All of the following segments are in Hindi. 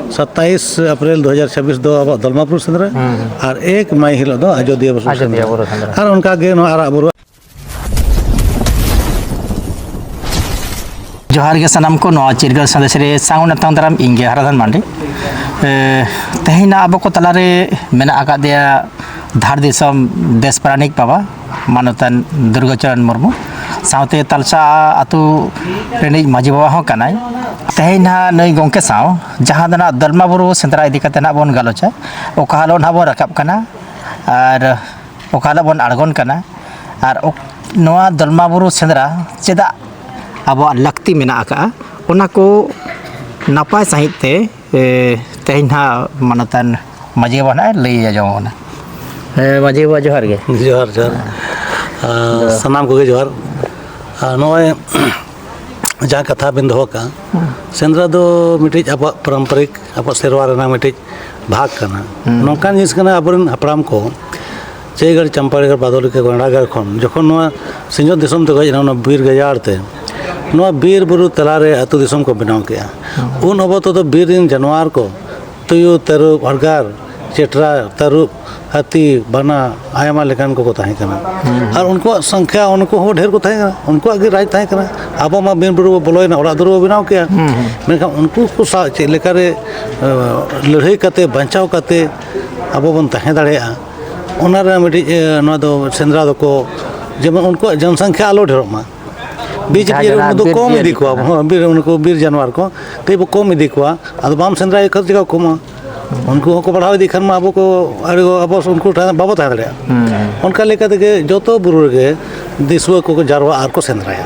27 अप्रैल 2026 दो अब दलमापुर सेंद्रा और 1 मई हिलो दो अयोध्या बुरु सेंद्रा और उनका गे आरा बुरु जोहार के सनाम को नवा चिरगल सदस्य सांगुन तांदराम इंगे हराधन मांडे तेहिना अब को तलारे मेना आकादिया धार दिसम देश प्राणिक बाबा मानवतन दुर्गाचरण मुर्मू सावते तलसा आतु रेनी माजी बाबा हो कनाय तेहिना नई गोंके साव जहां दना दलमा बुरु सेंद्रा इदी कते ना बोन गालोचा ओकालो ना बोन राकाब कना और ओकालो बोन आड़गोन कना और नवा दलमा बुरु सेंद्रा चेदा अब लक्ति में आका उना को नापाय सहित ते तेहिना मानतन माजी बाबा ना लई जाओना माजी बाबा जोहार गे जोहार जोहार सनाम को जोहार नॉय जहाँ कथा बिन दो का सेंद्रा दो मिट्टी अब पारंपरिक अब सेरवा मिट्टी भाग करना नौकान जिनिस करना अब हपड़ाम को चेगढ़ चंपागढ़ बादोली के गोंडागढ़ खन जखन सिंजो दिसम ते गज बीर गजाड़ते बीर बुरु तलारे अतु दिसम को बनाव किया उन अब तो बीर जानवर को तुयु तरुप हड़गार चेटरा तरुप हाथी बना आयमा लेकान को ताहे कना और उनको संख्या उनको हो ढेर को ताहे कना उनको आगे राज ताहे कना अब मा बीर बुरु बोलोयना ओरा दुरु बनाव किया मेनखा उनको को चे लेकारे लड़ाई करते बचाव करते अब बन ताहे दाड़ेया ओनारे मिटी नवा दो सेंद्रा दो को जेमन उनको जनसंख्या आलो ढेरों मा बीच दो कम इदी को बीर उनको बीर जानवर को ते कम इदी को अब बाम सेंद्रा एक जगह कम उनको को बढ़ाव इदी खन अब को अब उनको बाबो ताहे दाड़ेया उनका लेका ते जतो बुरु गे दिसुआ को जारवा आर को सेंद्राया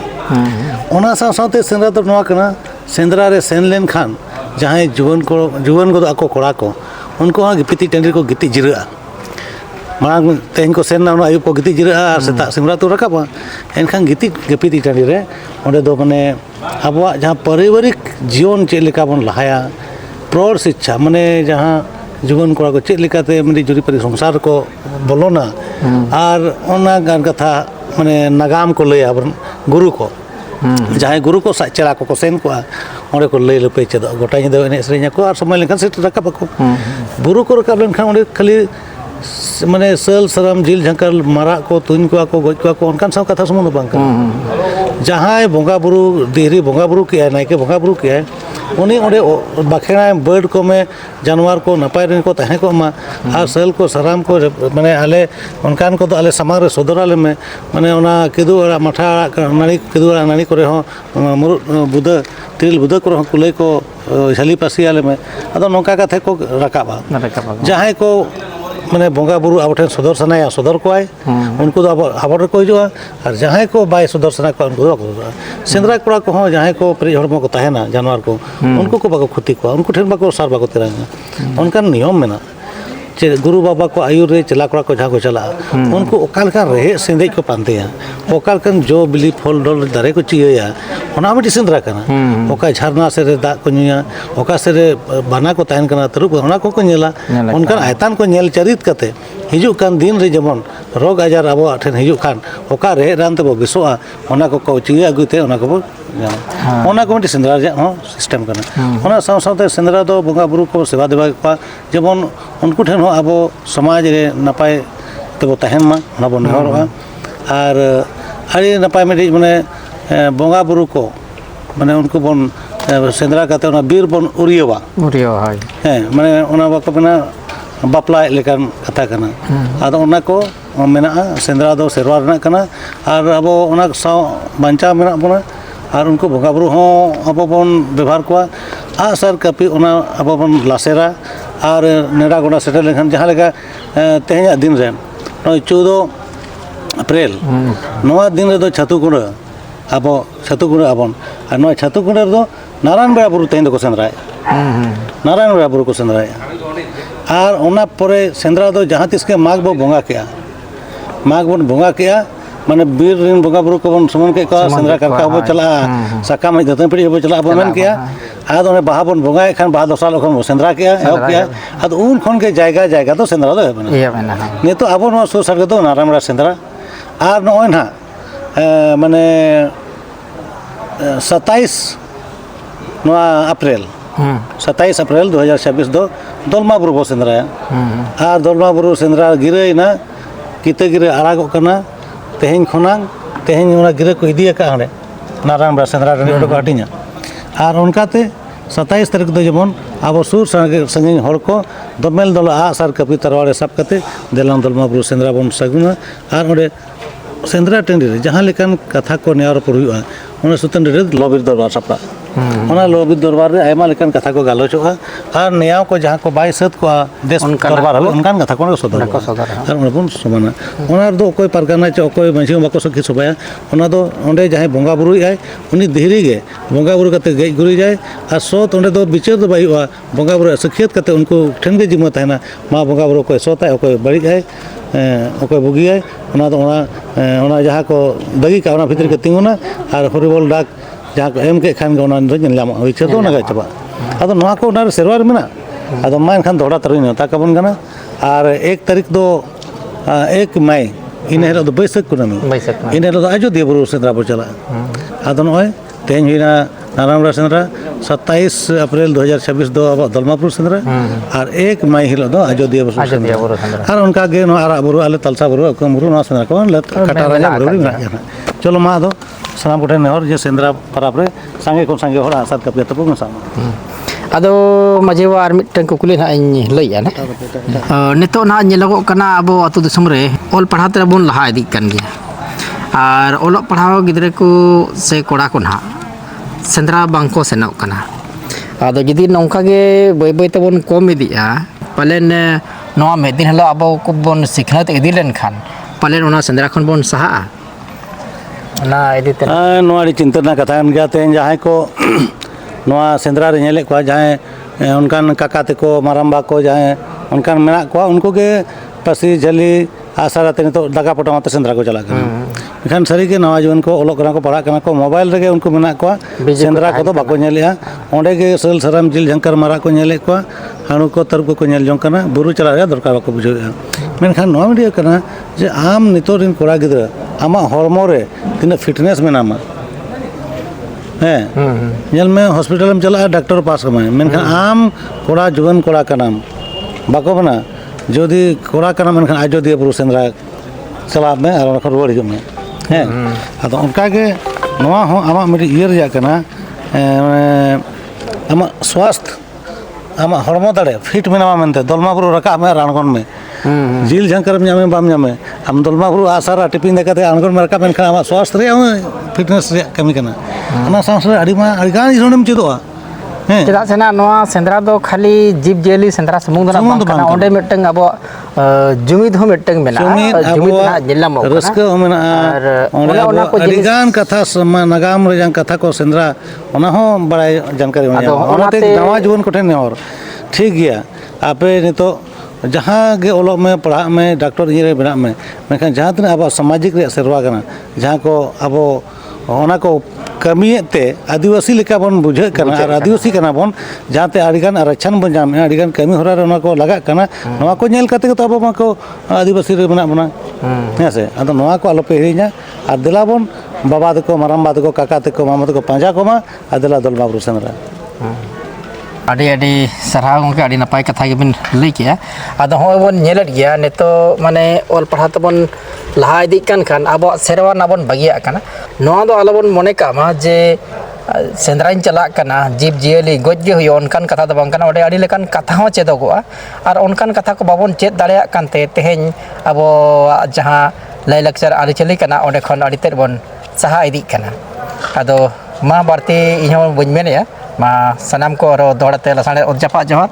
ओना साथे सेंद्रा तो नवा कना सेंद्रा रे सेन लेन खान जहां जुवन को आको कोड़ा को उनको हाँ गिपीती टंडी को गिती जिरा मांग तेन को सेन ना आयुब को गिती जिरा सेता सिमरा तो रकाबा एनखान गिपीती टंडी रे ओंडे दो माने आबवा जहां पारिवारिक जीवन चेक लेका बन लहाया प्रौढ़ शिक्षा माने जहां जुवन कोड़ा को चेक लेकाते माने जुरीपरी संसार को बोलोना और ओना गान कथा माने नागाम को लय आबन गुरु को जहां गुरु को चला को सेन को ओंडे को लय लपे चेद गोटा दो एने सरेኛ को और समय लेखन से रकाब को बुरु को रकाब लेन खान ओंडे खाली माने सल सरम जिल झंकर मारा को तुन को गज को उनकान साव कथा सुमन बांग जहां बोंगा बुरु देहरी बोंगा बुरु किया नायके बोंगा बुरु किया उनी ओंडे बाखेड़ा बर्ड को में जानवर को नपाय रेन को ताहे को मा और सल को सराम को माने आले उनकान को तो आले समाज रे सदराले में माने ओना किदु माठा नानी किदु नानी करे हो मुरु बुद तिल बुद को कुले को झली पासी आले में अदो नोका कथे को रकाबा जहां को माने बोंगा बुरु अब ठेन सदर सनाया सदर को आए उनको अब हाबर को हिजुआ और जहां को बाय सदर सना को उनको सेंद्रा कोड़ा को हो जहां को प्रे हड़मो को ताहेना जानवर को उनको को बाको खुती को उनको ठेन बाको सार बाको तेरांगा उनका नियम मेना चे गुरु बाबा को आयुर रे चला कोड़ा को जहां को चला उनको ओकाल का रहे सेंदे को पानतेया ओकाल कन जो बिली फल डोल दारे को चिया ओना मिटी सेंद्रा कना ओका झरना से रे दा को नुया ओका से रे बना को तायन कना तरुप ओना को नेला उनका आयतान को नेल चरित कते हिजु कान दिन रे जेमन रोग आजार अब ठेन हिजु कान ओका रे रान ते बो बिसोआ ओना को चिया अगुते ओना को ओना को मिटी सेंद्रा जे हो सिस्टम कना ओना साव सावते सेंद्रा दो बोंगा बुरु को सेवा देवा को जेमन उनको ठेन अब समाज रे नपाय तब ताहेन मा ओना बन नेहरवा और अड़ी नपाय मिटी माने बोंगा बुरु को माने उनको बन सेंद्रा करते ओना बीर बन उरियवा हाय माने ओना बाको बना बापला लेकान कथा कना आदो ओना को मेना सेंद्रा दो सेरवा रना कना और अब ओना साव बांचा मेना बना और उनको बोंगा बुरु हो अब बन व्यवहार को आ सर कपी ओना अब बन लासेरा और नेड़ा गोड़ा सेटल लेखन जहां लेका तेहया दिन रे 14 अप्रैल नवा दिन रे दो छतुगुड़ा अब छतुगुड़ा आबन और नवा छतुगुड़ा दो नारायण बेड़ा बुरु तेहन दो को सेंद्राय नारायण बेड़ा बुरु को सेंद्राय और ओना परे सेंद्रा दो जहां तिस के माघ बो बोंगा किया माघ बन बोंगा किया माने बीर रिन बोंगा बुरु को बन सुमन के को सेंद्रा करका बो चला साका में दतन पड़ी बो चला बन किया आद ओने बाहा बन बोंगा खान बाहा दसाल खन सेंद्रा किया एहब किया आद उन खन के जायगा तो सेंद्रा दो हेबना ने तो अब नो सो सरग दो नारायण बेड़ा सेंद्रा और नोय ना माने 27 अप्रैल 27 अप्रैल 2026 दो दलमा बुरु बो सेंद्राया और दलमा बुरु सेंद्रा गिरैना किते गिरे आड़ागो कना तेहें खनांग तेहें ओना गिरे को इदी का हंडे नारायणबा सेंद्रा रनी ओडो को हटिnya और उनकाते 27 तारीख दो जेमन अब सुर संगे हर को दमेल दल आ सार कपि तरवाड़े साब कते देलां दलमा बुरु सेंद्रा बन सगुना और ओडे सेंद्रा टेंडी रे जहां लेकान कथा को नेयार पर हुआ ओना सुतन रे लबिर दरबार सापा ओना लबिर दरबार रे आयमा लेकान कथा को गालोचोगा और नेयाव को जहां को बाय सत को देश दरबार हबे उनकान कथा को सदर और ओना बन समाना ओना दो कोई परगाना च कोई मंझी बाको सखी सबाया ओना दो ओंडे जहां बोंगा बुरु आय उनी देहरी गे बोंगा बुरु कते गेज गुरी जाय और सोत ओंडे दो बिचार दो बाय हुआ बोंगा बुरु सखियत कते उनको ठेन गे जिम्मा ताना मा बोंगा बुरु कोई सोता कोई बड़ी है ओके बुगी है ओना जहाँ को दगी का भीतर के तिंगुना और हरिबोल डाक जहाँ को एम के खान के विचार तो ना चाबा अब नवा को सेरवार मेना अब मा एनखान दोहरा तरह नेता काबन गाना और 1 तारीख दो 1 मई इन हिल दो बैसाख कुनामी इन हिल अयोध्या बुरु सेंद्रा बो चला अब नॉय तेज हुईना नारायणबा सेंद्रा 27 अप्रैल 2026 दो अब दलमापुर सेंद्रा और 1 मई हिल दो अयोध्या बुरु सेंद्रा और उनका गे नो आरा बुरु आले तलसा बुरु अकम बुरु नो सेंद्रा को लत कटा राजा बुरु ना चलो मा दो सनाम कोठे नेहर जे सेंद्रा पराब रे संगे को संगे होरा आसार कपिया तपु मसा अदो मजेवा आर मिटन कुकुली ना इन लइया ना नितो ना नेलगो कना अबो अतु दिसम रे ऑल पढ़ाते बन लहा इदी कन गया और ओलो पढ़ाव गिदरे को से कोड़ा को ना सेंद्रा बांको सेनोक कना आदो जदी नौका गे बय बय तबन कम इदिया पलेन नोआ मेदिन हलो अबो को बन सिखनत इदी लेन खान पलेन ओना सेंद्रा खन बन सहा ना इदी ते नोआ चिंता ना कथा गया तेन जहां को नोआ सेंद्रा रे नेले को जहां उनकान काका ते को माराम्बा को जहां उनकान मेना को उनको के पसी झली आसारा ते तो दागा पटो मत सेंद्रा को चला इखान सारी के नवा जीवन को ओलोक कना को पढ़ा कना को मोबाइल रे उनको मेना को सेंद्रा को तो बाको नेलिया ओंडे के सल सराम जिल झंकर मारा को नेले को हाणु को तरब को नेल जों कना बुरु चला रे दरकार को बुझोया मेनखान नवा मीडिया कना जे आम नितोरिन कोड़ा गिदरा आमा हॉर्मो रे तिना फिटनेस मेनामा नेल में हॉस्पिटल में चला डॉक्टर पास में मेनखान आम कोड़ा जुवन कोड़ा कनाम बाको बना जदि कोड़ा कना मेनखान अयोध्या बुरु सेंद्रा चला में और उनका रुआड़ हिजुग में हैं अब उनका के नवा हो आमा मिडी इयर जा कना आमा स्वास्थ्य आमा हॉर्मो दाड़े फिट मेनामा मेनते दलमा बुरु रका में राणगन में जिल झंकर में जामे बाम जामे आम दलमा बुरु आसारा टिपिन देखाते आणगन में रका मेनखान आमा स्वास्थ्य रे फिटनेस रे कमी कना अना सांस रे अड़ी मा अड़ी गान इरोनेम चेदोआ चेदा सेना नोआ सेंद्रा दो खाली जीव जेली सेंद्रा समुंग दना बांकना ओंडे मिटंग अब जुमिद हो मिटंग मेना जुमिद ना जिल्लाम रस्क हो मेना ओना को अड़ीगान कथा समा नगाम रे जन कथा को सेंद्रा ओना हो बड़ाय जानकारी ओना ते नवा जीवन कोठे ने और ठीक गया आपे नितो जहाँ गे ओलो में पढ़ा में डॉक्टर ये बना में मेखान जहाँ तक अब सामाजिक रे सेरवा कना जहाँ को अब ओना को कमीते आदिवासी लेका बन बुझे कना और आदिवासी कना बन जहाँते आड़ीगान आरक्षण बन जाम आड़ीगान कमी होरा रे ओना को लगा कना नवा को नेल कते तो अब को आदिवासी रे बना बना है से अद नवा को आलोपे हिरिना और दिला बन बाबा तको माराम्बा तको काका तको मामा तको पांजा को मा आदला दलमा बुरु सेंद्रा अड़ी अड़ी सरहाव गंके अड़ी नपाय कथा गेबिन लई किया आदो होय बन नेलत गया नेतो माने ऑल पढ़ा तबन लहा इदी कान खान अब सेरवा नाबन बगिया काना नोआ दो आलोबन मने कामा जे सेंद्राइन चला काना जीव जियली गज गे हुयो उनकान कथा दो बांग काना ओडे अड़ी लेकान कथा हो चेदोगोआ और उनकान कथा को बाबन चेद दाड़ेया कानते तेहेन अब जहां लय लक्चर आरि चली काना ओडे खन अड़ी तेर बन सहा इदी काना आदो मा बारती इहो बन मेनेया मा सनाम को दोड़ते लसाड़े और जपा जोहर